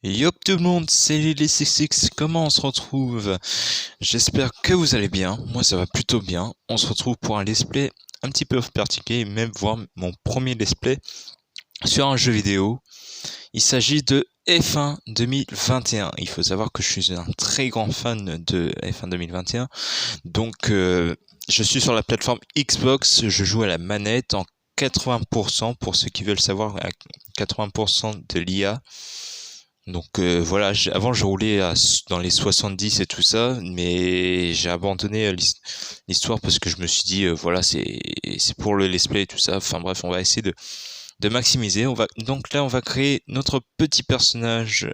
Yop tout le monde, c'est Lily66, comment on se retrouve? J'espère que vous allez bien, moi ça va plutôt bien. On se retrouve pour un let's play un petit peu particulier, et même voir mon premier let's play sur un jeu vidéo. Il s'agit de F1 2021. Il faut savoir que je suis un très grand fan de F1 2021. Donc je suis sur la plateforme Xbox, je joue à la manette en 80% pour ceux qui veulent savoir, à 80% de l'IA. Donc voilà, avant je roulais dans les 70 et tout ça, mais j'ai abandonné l'histoire parce que je me suis dit voilà, c'est pour le let's play et tout ça. Enfin bref, on va essayer de maximiser. Donc là on va créer notre petit personnage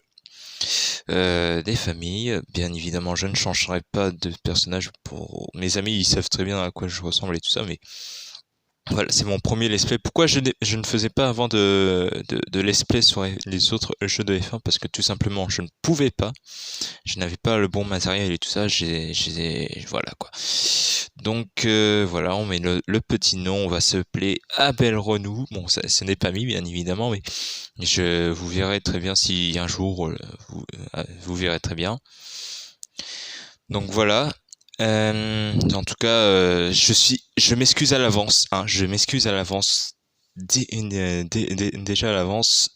des familles. Bien évidemment, je ne changerai pas de personnage pour mes amis, ils savent très bien à quoi je ressemble et tout ça, mais voilà, c'est mon premier let's play. Pourquoi je ne faisais pas avant de let's play sur les autres jeux de F1? Parce que tout simplement, je ne pouvais pas. Je n'avais pas le bon matériel et tout ça. Voilà quoi. Donc voilà, on met le petit nom. On va s'appeler Abel Renou. Bon, ça, ce n'est pas mis, bien évidemment, mais vous verrez très bien si un jour vous verrez très bien. Donc voilà. En tout cas, je m'excuse à l'avance. Hein, je m'excuse à l'avance. Déjà à l'avance.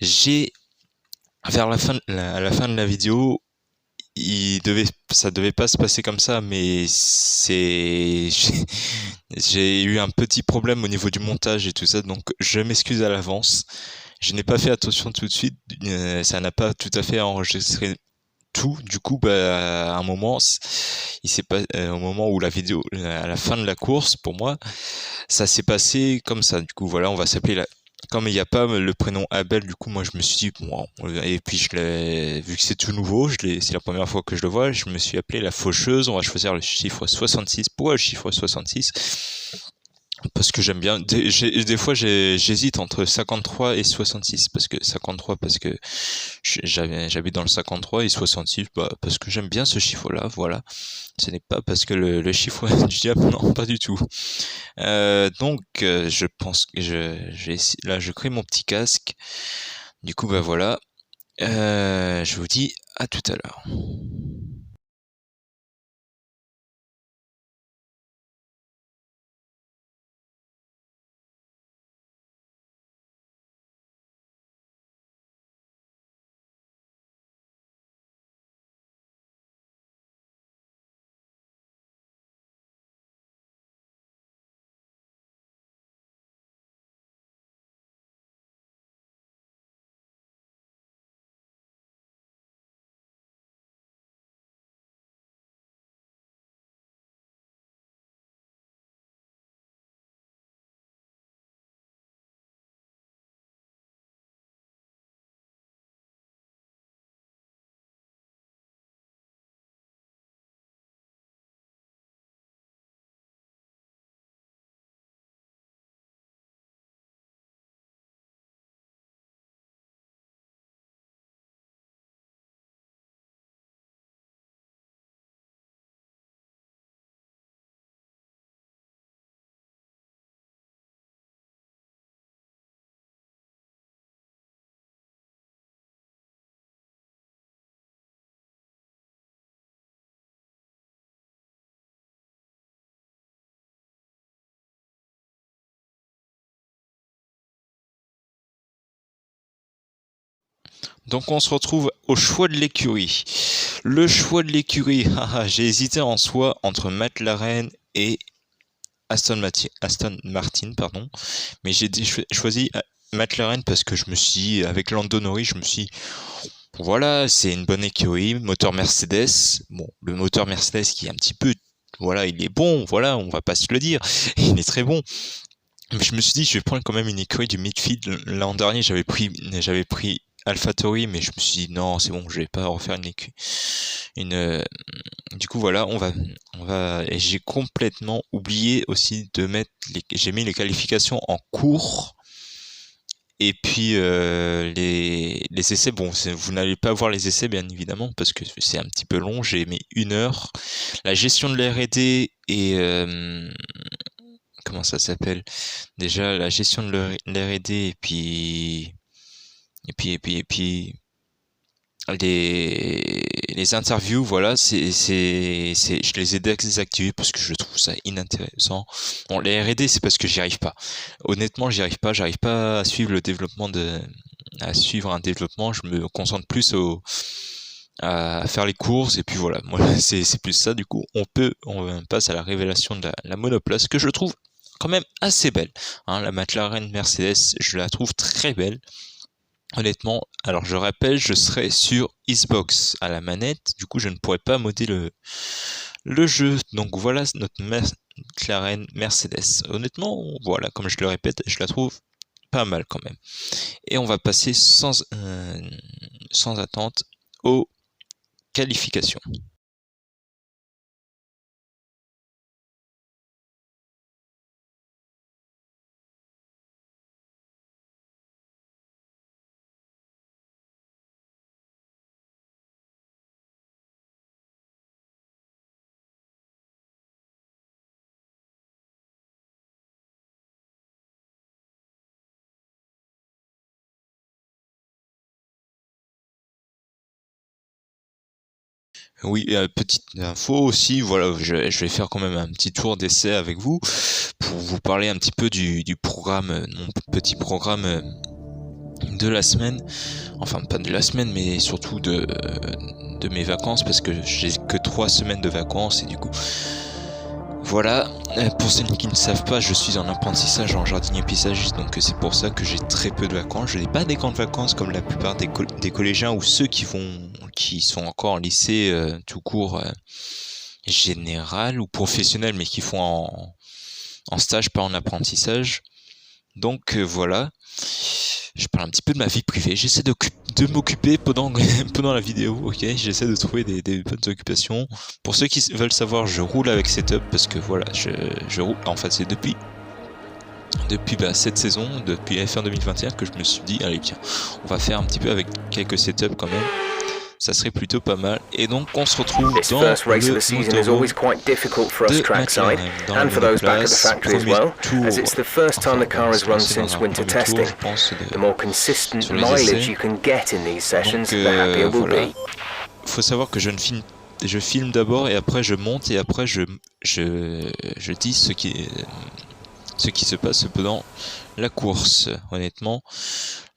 J'ai, vers à la fin de la vidéo, ça devait pas se passer comme ça, mais j'ai eu un petit problème au niveau du montage et tout ça, donc je m'excuse à l'avance. Je n'ai pas fait attention tout de suite. Ça n'a pas tout à fait enregistré tout. Du coup, bah, à un moment, il s'est pas, au moment où la vidéo, à la fin de la course, pour moi, ça s'est passé comme ça. Du coup, voilà, on va s'appeler comme il n'y a pas le prénom Abel, du coup, moi, je me suis dit, bon, et puis vu que c'est tout nouveau, c'est la première fois que je le vois, je me suis appelé la faucheuse. On va choisir le chiffre 66. Pourquoi le chiffre 66? Parce que j'aime bien. Des fois, j'hésite entre 53 et 66. Parce que 53, parce que j'habite dans le 53, et 66, bah, parce que j'aime bien ce chiffre-là, voilà. Ce n'est pas parce que le chiffre du diable, non, pas du tout. Donc, je pense que là, je crée mon petit casque. Du coup, bah voilà. Je vous dis à tout à l'heure. Donc on se retrouve au choix de l'écurie. Le choix de l'écurie, j'ai hésité en soi entre McLaren et Aston Martin, pardon, mais j'ai choisi McLaren parce que je me suis dit, avec Lando Norris, je me suis dit, voilà, c'est une bonne écurie, moteur Mercedes. Bon, le moteur Mercedes qui est un petit peu, voilà, il est bon, voilà, on va pas se le dire, il est très bon. Mais je me suis dit, je vais prendre quand même une écurie du midfield. L'an dernier, j'avais pris AlphaTauri, mais je me suis dit non, c'est bon, je vais pas refaire une. Du coup, voilà, et j'ai complètement oublié aussi de mettre j'ai mis les qualifications en cours. Et puis les essais, bon, vous n'allez pas voir les essais bien évidemment parce que c'est un petit peu long. J'ai mis 1 heure. La gestion de la R&D et comment ça s'appelle? Déjà la gestion de l'R&D et puis les interviews, voilà, je les ai désactivées parce que je trouve ça inintéressant. Bon, les R&D, c'est parce que j'y arrive pas. Honnêtement, j'arrive pas à suivre à suivre un développement. Je me concentre plus à faire les courses et puis voilà. Moi, c'est plus ça. Du coup, on passe à la révélation de la monoplace que je trouve quand même assez belle. Hein, la McLaren Mercedes, je la trouve très belle. Honnêtement, alors je rappelle, je serai sur Xbox à la manette, du coup je ne pourrais pas modder le jeu. Donc voilà notre McLaren Mercedes. Honnêtement, voilà, comme je le répète, je la trouve pas mal quand même. Et on va passer sans attente aux qualifications. Oui, petite info aussi, voilà, je vais faire quand même un petit tour d'essai avec vous pour vous parler un petit peu du programme, mon petit programme de la semaine, enfin pas de la semaine, mais surtout de mes vacances, parce que j'ai que 3 semaines de vacances, et du coup, voilà. Pour ceux qui ne savent pas, je suis en apprentissage en jardinier paysagiste, donc c'est pour ça que j'ai très peu de vacances. Je n'ai pas des grandes vacances comme la plupart des collégiens ou ceux qui sont encore en lycée tout court général ou professionnel, mais qui font en stage, pas en apprentissage. Donc voilà. Je parle un petit peu de ma vie privée. J'essaie de m'occuper pendant la vidéo, ok. J'essaie de trouver des bonnes occupations. Pour ceux qui veulent savoir, je roule avec Setup parce que voilà, je roule. En fait, c'est depuis cette saison, depuis F1 2021, que je me suis dit, allez tiens, on va faire un petit peu avec quelques setups quand même. Ça serait plutôt pas mal. Et donc on se retrouve dans le motorhome de McLaren, dans la monoplace, premier tour, enfin on va se lancer dans un premier tour, je pense, sur les essais. Donc voilà, faut savoir que je filme d'abord et après je monte et après je dis ce qui se passe pendant la course, honnêtement.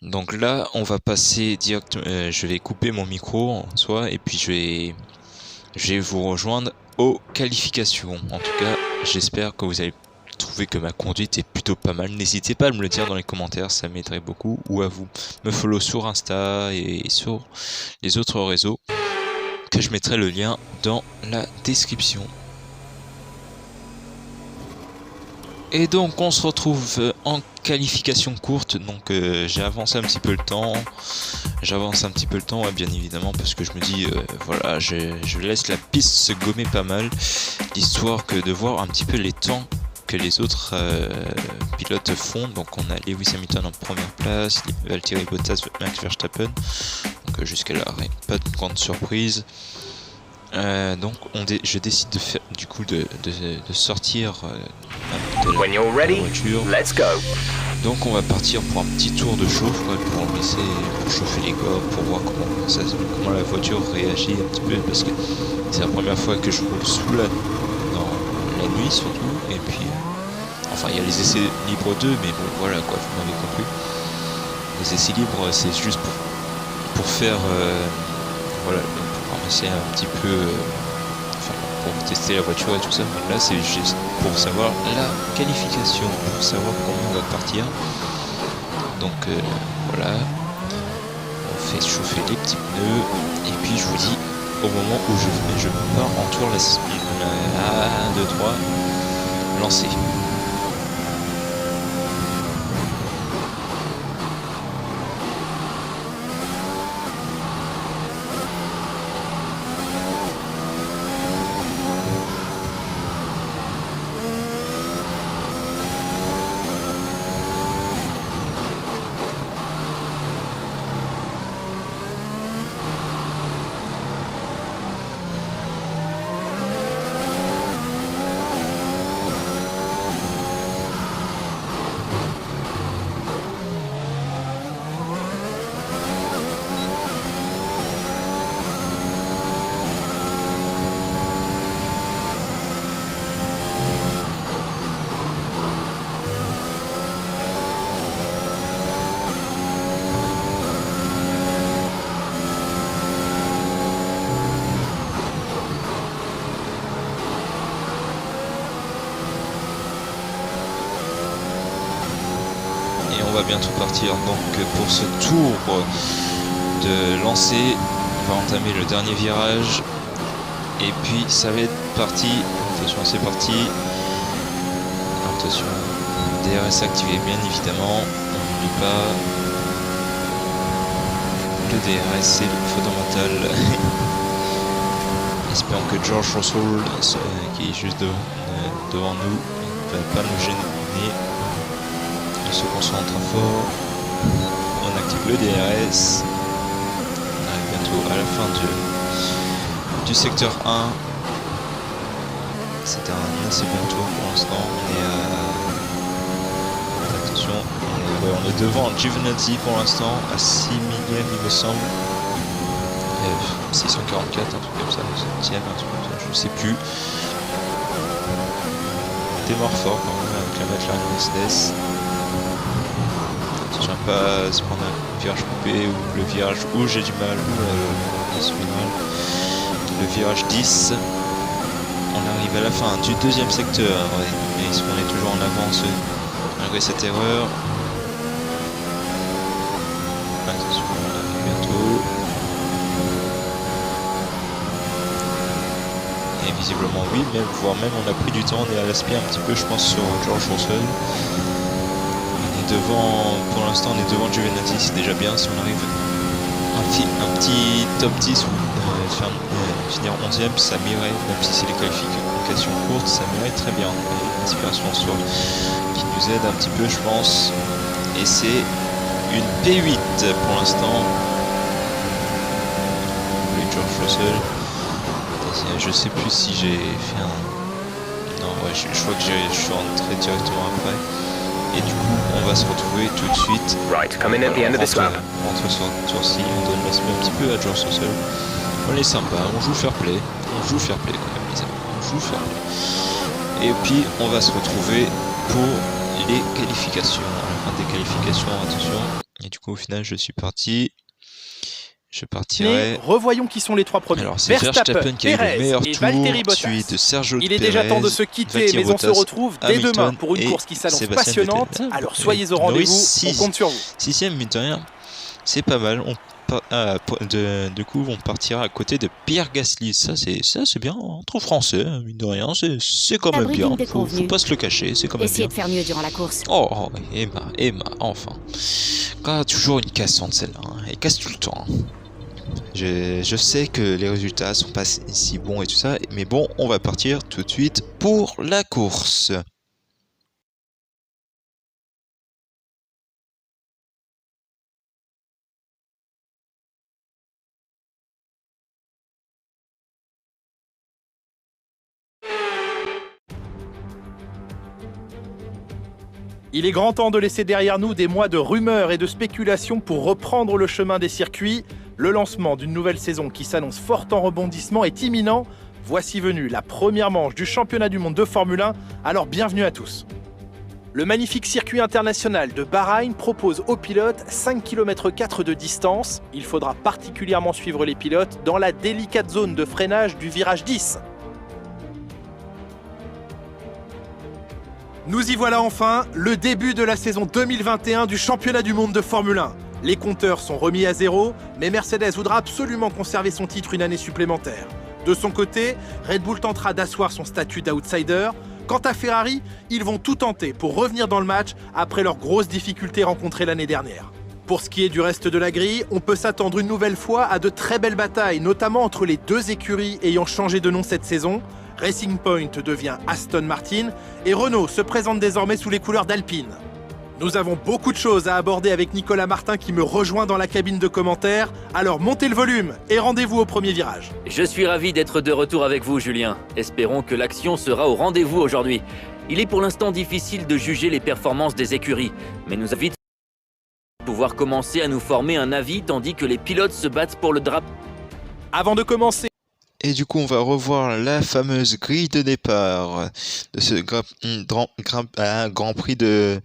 Donc là, on va passer direct. Je vais couper mon micro en soi et puis je vais vous rejoindre aux qualifications. En tout cas, j'espère que vous allez trouver que ma conduite est plutôt pas mal. N'hésitez pas à me le dire dans les commentaires, ça m'aiderait beaucoup. Ou à vous me follow sur Insta et sur les autres réseaux, que je mettrai le lien dans la description. Et donc on se retrouve en qualification courte, donc j'ai avancé un petit peu le temps, ouais, bien évidemment, parce que je me dis, voilà, je laisse la piste se gommer pas mal, histoire que de voir un petit peu les temps que les autres pilotes font. Donc on a Lewis Hamilton en première place, Valtteri Bottas, Max Verstappen, donc jusqu'à là, pas de grande surprise. Donc je décide de faire du coup de sortir de la voiture. Let's go. Donc on va partir pour un petit tour de chauffe, pour chauffer les gars, pour voir comment la voiture réagit un petit peu, parce que c'est la première fois que je roule dans la nuit surtout. Et puis enfin il y a les essais libres 2, mais bon voilà quoi, vous m'avez compris. Les essais libres c'est juste pour faire voilà, pour ramasser un petit peu pour tester la voiture et tout ça. Mais là c'est juste pour savoir la qualification, pour savoir comment on va partir. Donc voilà, on fait chauffer les petits pneus et puis je vous dis au moment où je pars en tour, 1, 2, 3, lancer. va bientôt partir donc pour ce tour de lancer. On va entamer le dernier virage et puis ça va être parti. Attention, c'est parti. Attention, DRS activé bien évidemment. On n'oublie pas. Le DRS c'est fondamental. Espérons que George Russell, qui est juste devant nous, ne va pas nous gêner. Il se concentre fort. On active le DRS. On arrive bientôt à la fin du secteur 1. C'était un assez bon tour pour l'instant. Attention, on est devant Giovinazzi pour l'instant, à 6 millième il me semble. 644, un truc comme ça, 7ème, un truc comme ça, je sais plus. Démarre fort quand même avec la McLaren Mercedes. Attention à pas se prendre un virage coupé ou le virage où j'ai du mal, le virage 10. On arrive à la fin du deuxième secteur, ouais. Mais on est toujours en avance malgré cette erreur. Attention, on arrive bientôt. Et visiblement oui, voire même on a pris du temps, on est à l'aspect un petit peu je pense sur George Russell. On est devant, pour l'instant on est devant Giovinazzi, c'est déjà bien. Si on arrive un petit top 10 ou finir 11ème, ça m'irait, même si c'est les qualifications courtes, ça m'irait très bien. Une inspiration sur qui nous aide un petit peu je pense. Et c'est une P8 pour l'instant. Oui, George Russell. Je sais plus si j'ai fait un... Non, ouais, je crois que je suis rentré directement après. Et du coup, on va se retrouver tout de suite. Right, come in at the end of this lap. On rentre sur le tour-ci, on donne l'aspect un petit peu à George Russell. On est sympa, on joue fair play. On joue fair play quand même, les amis. On joue fair play. Et puis, on va se retrouver pour les qualifications. À la fin des qualifications, attention. Et du coup, au final, je suis parti. Je partirai. Mais revoyons qui sont les trois premiers. Alors c'est Verstappen qui a eu le meilleur tour, suivi de Sergio Pérez. Il est déjà temps de se quitter, mais on se retrouve dès demain pour une course qui s'annonce passionnante. Alors soyez au rendez-vous, on compte sur vous. 6ème, mine de rien, c'est pas mal. Du coup, on partira à côté de Pierre Gasly. Ça c'est bien, entre français, mine de rien, c'est quand même bien. Faut pas se le cacher, c'est quand même bien. Essayez de faire mieux durant la course. Oh, Emma, enfin. Quand toujours une cassante celle-là, hein. Elle casse tout le temps. Je sais que les résultats sont pas si bons et tout ça, mais bon, on va partir tout de suite pour la course. Il est grand temps de laisser derrière nous des mois de rumeurs et de spéculations pour reprendre le chemin des circuits. Le lancement d'une nouvelle saison qui s'annonce forte en rebondissement est imminent. Voici venue la première manche du championnat du monde de Formule 1, alors bienvenue à tous. Le magnifique circuit international de Bahreïn propose aux pilotes 5,4 km de distance. Il faudra particulièrement suivre les pilotes dans la délicate zone de freinage du virage 10. Nous y voilà enfin, le début de la saison 2021 du championnat du monde de Formule 1. Les compteurs sont remis à zéro, mais Mercedes voudra absolument conserver son titre une année supplémentaire. De son côté, Red Bull tentera d'asseoir son statut d'outsider. Quant à Ferrari, ils vont tout tenter pour revenir dans le match après leurs grosses difficultés rencontrées l'année dernière. Pour ce qui est du reste de la grille, on peut s'attendre une nouvelle fois à de très belles batailles, notamment entre les deux écuries ayant changé de nom cette saison. Racing Point devient Aston Martin et Renault se présente désormais sous les couleurs d'Alpine. Nous avons beaucoup de choses à aborder avec Nicolas Martin qui me rejoint dans la cabine de commentaires, alors montez le volume et rendez-vous au premier virage. Je suis ravi d'être de retour avec vous, Julien. Espérons que l'action sera au rendez-vous aujourd'hui. Il est pour l'instant difficile de juger les performances des écuries, mais nous invite à pouvoir commencer à nous former un avis tandis que les pilotes se battent pour le drapeau. Avant de commencer, Et du coup, on va revoir la fameuse grille de départ de ce Grand Prix de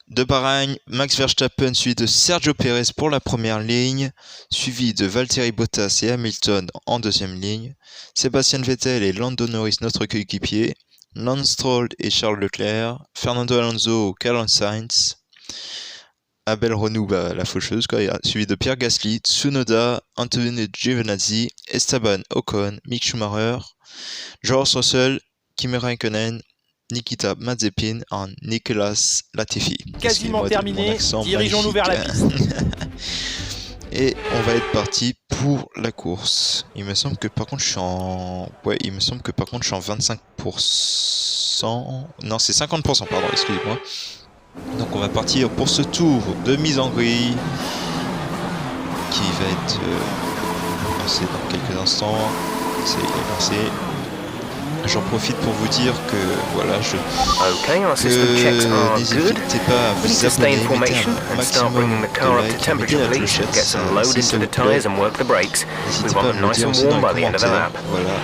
Bahreïn. Max Verstappen suivi de Sergio Pérez pour la première ligne, suivi de Valtteri Bottas et Hamilton en deuxième ligne, Sébastien Vettel et Lando Norris, notre coéquipier, Lance Stroll et Charles Leclerc, Fernando Alonso, Carlos Sainz, Abel Renou, la faucheuse, quoi, suivi de Pierre Gasly, Tsunoda, Antonio Giovinazzi, Esteban Ocon, Mick Schumacher, George Russell, Kimi Raikkonen, Nikita Mazepin et Nicolas Latifi. Quasiment terminé, dirigeons-nous vers la piste. Et on va être parti pour la course. Il me semble que par contre je suis en... Ouais, il me semble que par contre je suis en 25%... Non, c'est 50%, pardon, excusez-moi. Donc on va partir pour ce tour de mise en grille qui va être lancé dans quelques instants. C'est lancé. J'en profite pour vous dire que voilà, n'hésitez pas à vous abonner, mettez un maximum de likes, mettez la clochette, si ça vous plaît. N'hésitez pas à me le dire aussi dans les commentaires. Voilà.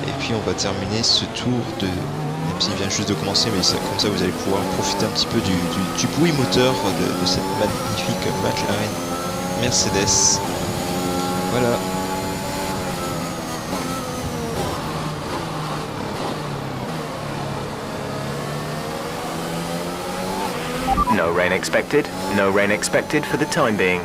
Et puis on va terminer ce tour de... Même s'il vient juste de commencer, mais comme ça vous allez pouvoir profiter un petit peu du bruit moteur de cette magnifique McLaren Mercedes. Voilà. No rain expected. No rain expected for the time being.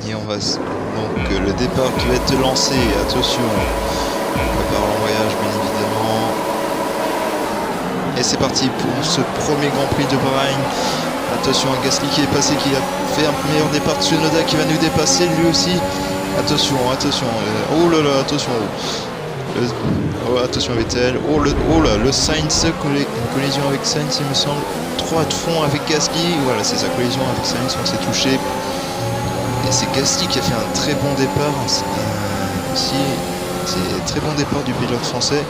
Et on va donc le départ qui va être lancé, attention, on prépare l'envoyage bien évidemment. Et c'est parti pour ce premier Grand Prix de Bahreïn. Attention à Gasly qui est passé, qui a fait un meilleur départ. Tsunoda qui va nous dépasser lui aussi. Attention, attention, oh là là, attention. Attention Vettel, oh là, le Sainz, collision avec Sainz il me semble. 3 de fond avec Gasly, voilà c'est sa collision avec Sainz, on s'est touché. Et c'est Gasly qui a fait un très bon départ aussi. C'est très bon départ du pilote français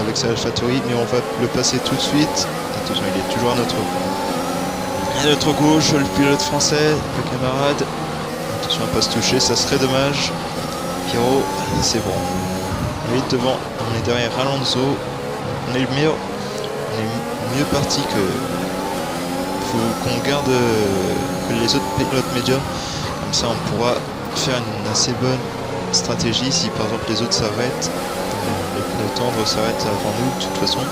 avec sa AlphaTauri, mais on va le passer tout de suite. Attention, il est toujours à notre gauche, le pilote français, le camarade. Attention à ne pas se toucher, ça serait dommage. Pierrot, c'est bon. On est devant, on est derrière Alonso. On est mieux parti que... Faut qu'on garde que les autres pilotes médiums. Comme ça on pourra faire une assez bonne stratégie si par exemple les autres s'arrêtent, les pneus tendres s'arrêtent avant nous de toute façon.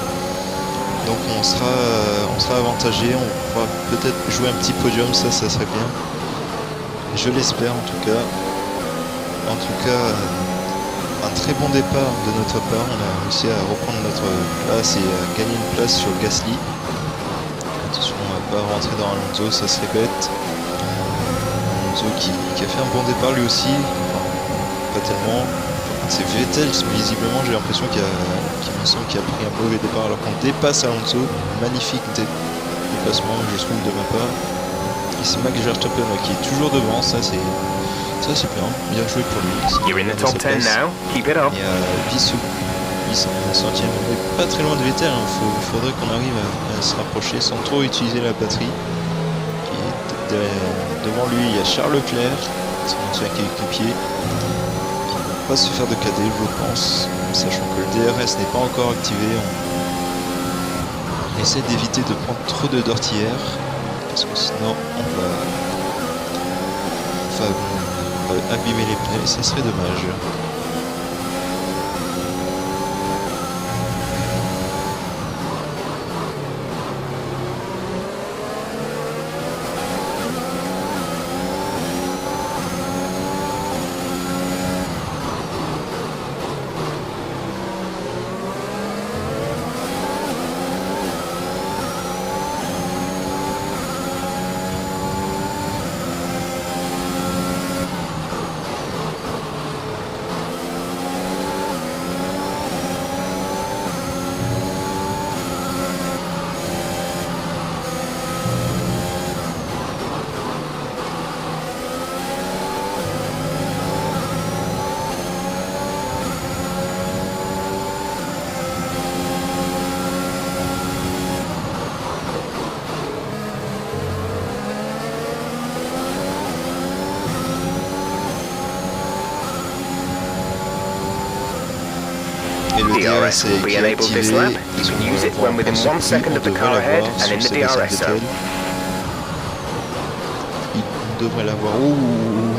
Donc on sera avantagé, on pourra peut-être jouer un petit podium, ça serait bien. Je l'espère en tout cas. En tout cas, un très bon départ de notre part, on a réussi à reprendre notre place et à gagner une place sur Gasly. Attention, on va pas rentrer dans Alonso, ça serait bête. Alonso qui a fait un bon départ lui aussi, enfin, pas tellement. C'est Vettel, visiblement j'ai l'impression qu'il a pris un mauvais départ alors qu'on dépasse Alonso. Magnifique dépassement je trouve de ma part. Et c'est Max Verstappen qui est toujours devant, ça c'est bien joué pour lui. You're in the top 10 now, keep it up. Et Bissou, centième, on est pas très loin de Vettel, il faudrait qu'on arrive à se rapprocher sans trop utiliser la batterie. Devant lui il y a Charles Leclerc, son ancien coéquipier, qui ne va pas se faire de cadet je pense, sachant que le DRS n'est pas encore activé. On essaie d'éviter de prendre trop de d'ortières, parce que sinon on va abîmer les pneus et ça serait dommage. Et le DRS will be est enabled this activé. lap. You can use it when within 1 second of the car ahead and in the DRS zone. Il devrait l'avoir. Ouh,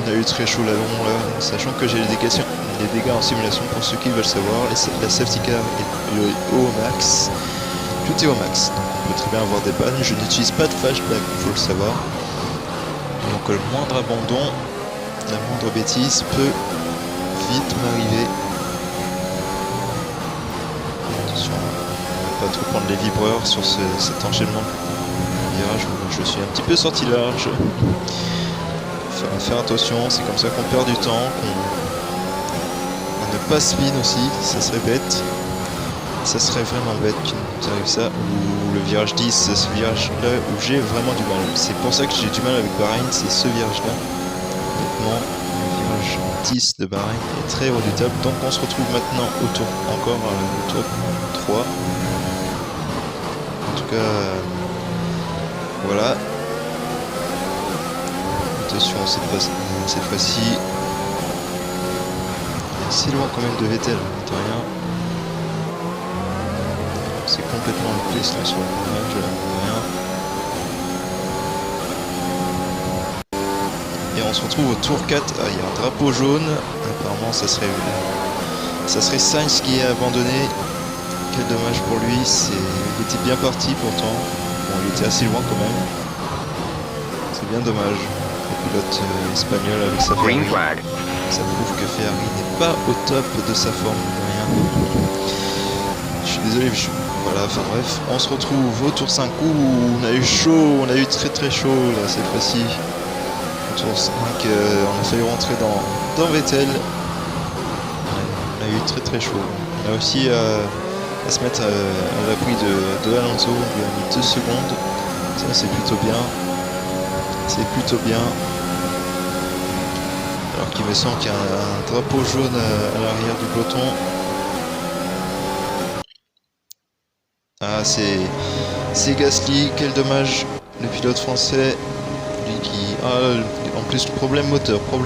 on a eu très chaud là long là, sachant que j'ai les dégâts en simulation pour ceux qui veulent savoir. La safety car est au max. Tout est au max, donc on peut très bien avoir des pannes. Je n'utilise pas de flashback, il faut le savoir. Donc le moindre abandon, la moindre bêtise peut vite m'arriver. Attention, on va pas trop prendre les vibreurs sur cet enchaînement de virage. Je suis un petit peu sorti large. Faire attention, c'est comme ça qu'on perd du temps, qu'on ne pas spin aussi, ça serait bête. Ça serait vraiment bête qu'il nous arrive ça, ou le virage 10, c'est ce virage là où j'ai vraiment du mal. C'est pour ça que j'ai du mal avec Bahreïn, c'est ce virage là. Honnêtement, le virage 10 de Bahreïn est très redoutable. Donc on se retrouve maintenant au tour, encore au tour 3. En tout cas, voilà. Attention, cette fois-ci, il est assez loin quand même de Vettel, de rien. C'est complètement le place là sur le virage, de rien. Et on se retrouve au tour 4. Ah, il y a un drapeau jaune. Apparemment, ça serait Sainz qui est abandonné. Quel dommage pour lui. Il était bien parti pourtant. Bon, il était assez loin quand même. C'est bien dommage. Le pilote espagnol avec sa Ferrari. Ça prouve que Ferrari n'est pas au top de sa forme. De rien. Je suis désolé, voilà, enfin bref, on se retrouve au tour 5 où on a eu chaud, on a eu très chaud là cette fois-ci. Au tour 5, on a failli rentrer dans Vettel. On a eu très chaud. On a aussi à se mettre à l'abri de Alonso, on lui a mis 2 secondes. Ça c'est plutôt bien. C'est plutôt bien. Alors qu'il me semble qu'il y a un drapeau jaune à l'arrière du peloton. Ah, c'est Gasly, quel dommage, le pilote français, lui qui... Ah, en plus, problème moteur pour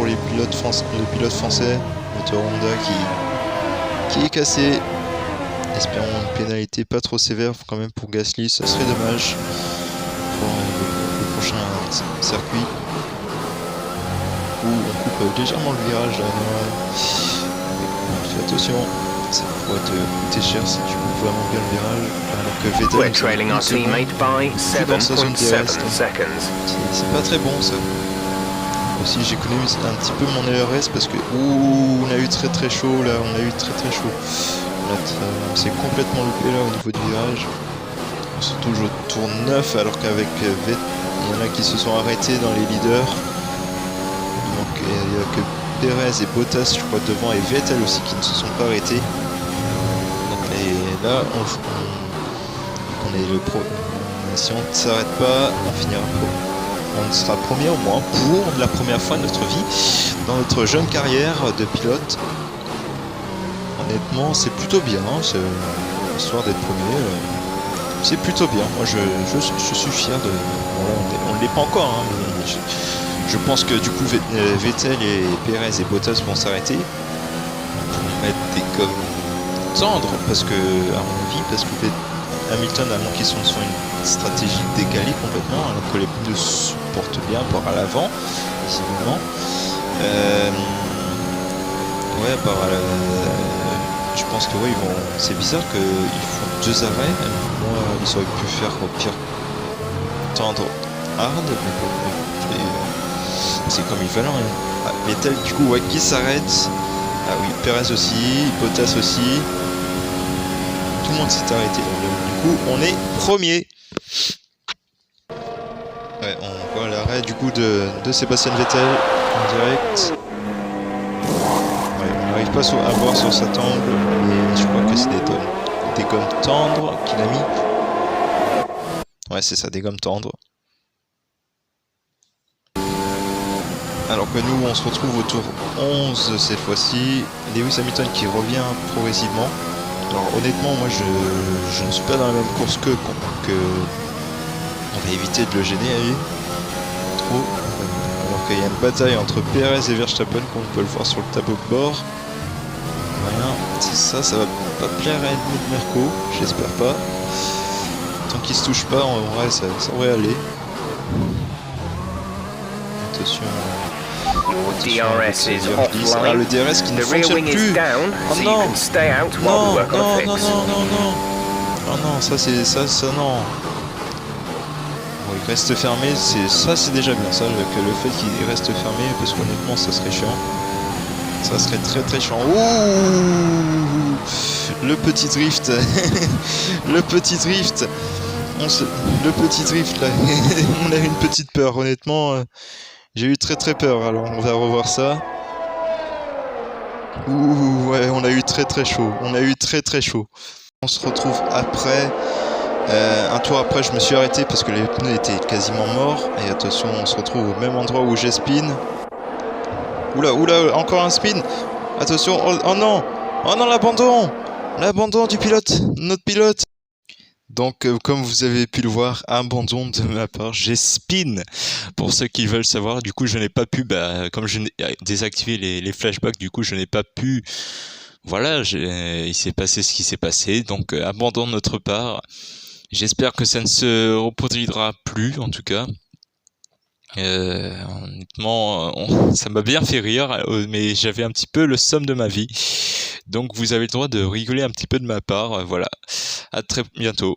les pilotes français, moteur Honda qui est cassé. Espérons une pénalité pas trop sévère quand même pour Gasly, ça serait dommage pour le prochain circuit où on coupe légèrement le virage là. Fais attention. Ça pourrait te coûter cher si tu coupes vraiment bien le virage, alors que Vettel trailing our teammate by 7.7 seconds. C'est pas très bon ça. Aussi j'économise un petit peu mon LRS parce que on a eu très chaud là, on a eu très chaud. On s'est complètement loupé là au niveau du virage. On se retrouve au tour 9 alors qu'avec Vettel, il y en a qui se sont arrêtés dans les leaders. Donc il n'y a que Perez et Bottas je crois devant et Vettel aussi qui ne se sont pas arrêtés. Et là on est le pro. Si on ne s'arrête pas, on finira pro. On sera premier au moins pour la première fois de notre vie dans notre jeune carrière de pilote. Honnêtement c'est plutôt bien, l'histoire d'être premier. C'est plutôt bien. Moi je suis fier de. Bon, on ne l'est pas encore, mais je pense que du coup Vettel et Perez et Bottas vont s'arrêter pour mettre des gommes tendres parce que, à mon avis, parce que Hamilton a manqué sur une stratégie décalée complètement alors que les pneus se portent bien par à l'avant, visiblement. Je pense que oui, c'est bizarre qu'ils font 2 arrêts. Moi, ils auraient pu faire au pire tendre hard, mais c'est comme il fallait. Ah, Vettel du coup qui s'arrête. Ah oui, Perez aussi, Bottas aussi. Tout le monde s'est arrêté. Du coup, on est premier. Ouais, on voit l'arrêt du coup de Sébastien Vettel en direct. Ouais, on n'arrive pas à voir sur cet angle, mais je crois que c'est des gommes tendres qu'il a mis. Ouais, c'est ça, des gommes tendres. Alors que nous, on se retrouve au tour 11 cette fois-ci. Lewis Hamilton qui revient progressivement. Alors honnêtement, moi je ne suis pas dans la même course que on va éviter de le gêner à lui. Trop. Alors qu'il y a une bataille entre Perez et Verstappen, comme on peut le voir sur le tableau de bord. Voilà. Ça va pas plaire à Helmut Marko, j'espère pas. Tant qu'il se touche pas, en vrai, ça devrait aller. Attention. DRS is offline. Ah, le DRS qui ne The rear fonctionne wing is plus. down, Oh so you non. can stay out while we Non, work on a non, fix. non, non, non, non. Oh non, ça non. Bon, il reste fermé, c'est déjà bien, ça, que le fait qu'il reste fermé, parce qu'honnêtement, ça serait chiant. Ça serait très très chiant. Ouh, le petit drift. Le petit drift. Le petit drift, là. On a eu une petite peur, honnêtement. J'ai eu très très peur, alors on va revoir ça. Ouh, ouais, on a eu très très chaud. On a eu très très chaud. On se retrouve après. Un tour après, je me suis arrêté parce que les pneus étaient quasiment morts. Et attention, on se retrouve au même endroit où j'ai spin. Oula, oula, encore un spin. Attention, oh non. Oh non, l'abandon. L'abandon du pilote, notre pilote. Donc, comme vous avez pu le voir, abandon de ma part, j'ai spin. Pour ceux qui veulent savoir, du coup, je n'ai pas pu, comme je n'ai désactivé les flashbacks, du coup, je n'ai pas pu. Voilà, il s'est passé ce qui s'est passé. Donc, abandon de notre part. J'espère que ça ne se reproduira plus, en tout cas. Honnêtement, ça m'a bien fait rire, mais j'avais un petit peu le somme de ma vie. Donc vous avez le droit de rigoler un petit peu de ma part. Voilà. À très bientôt.